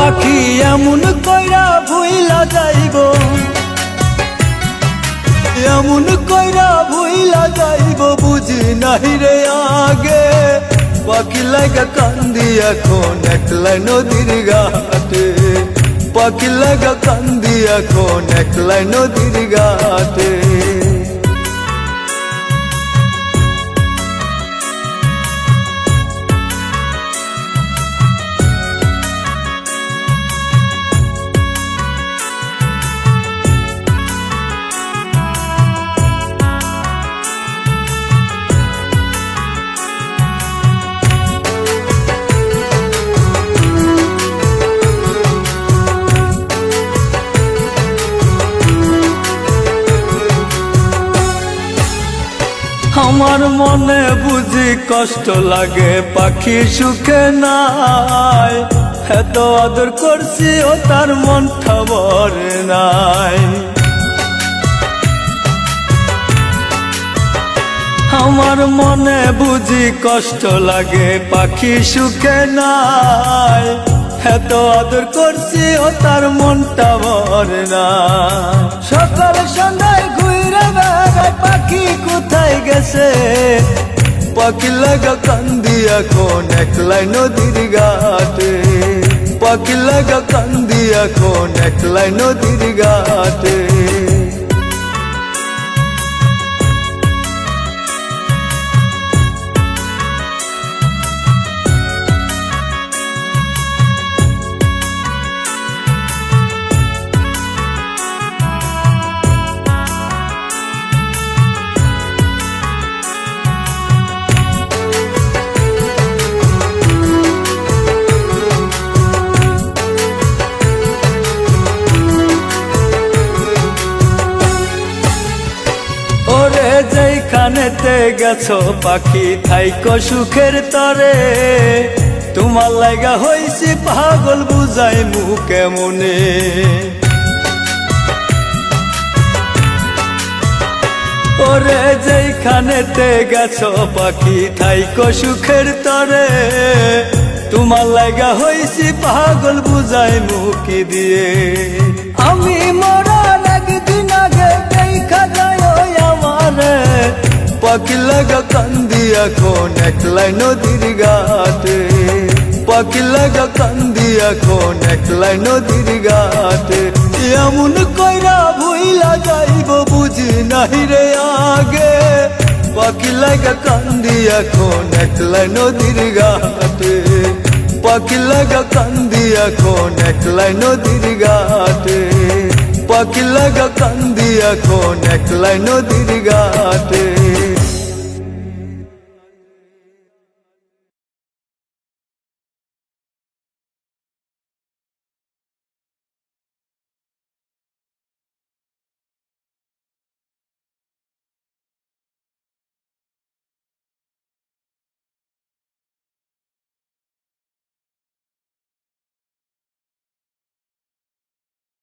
পাখি এমন কইরা ভুইলা যাইব, এমন কইরা ভুইলা যাইব বুঝি নাহি রে আগে। পাখি লাগা কান্দি এখন একলা নদীর ঘাটে, পাখি লাগা কান্দি এখন একলা নদীর ঘাটে। আমার মনে বুঝি কষ্ট লাগে পাখি সুখে নাই, এত আদর করছি ও তার মনটা ভরে নাই। আমার মনে বুঝি কষ্ট লাগে পাখি সুখে নাই, এত আদর করছি ও তার মনটা ভরে নাই। সকাল সন্ধ্যায় ঘুরে বেড়ায় পাখি কোথায় গেছে, পাখি লাগা কান্দি এখন একলা নদীর ঘাটে, পাখি লাগা কান্দি এখন একলা নদীর ঘাটে। ওরে যেইখানেতে গেছো পাখি থাইকো সুখের তরে, তোমার লাগা হইছি পাগল বুঝাই মুখে মনে। ওরে যেইখানেতে গেছো পাখি থাইকো সুখের তরে, তোমার লাগা হইছি পাগল বুঝাই মুখি দিয়ে। আমি মরার একদিন আগে দেখা যায় আমারে, পাখি লাগা কান্দি এখন একলা নদীর ঘাটে, পাখি লাগা কান্দি এখন একলা নদীর ঘাটে। এমন কইরা ভুইলা যাইব বুঝি নাহি রে আগে, পাখি লাগা কান্দি এখন একলা নদীর ঘাটে, পাখি লাগা কান্দি এখন একলা নদীর ঘাটে, পাখি লাগা কান্দি এখন একলা নদীর ঘাটে।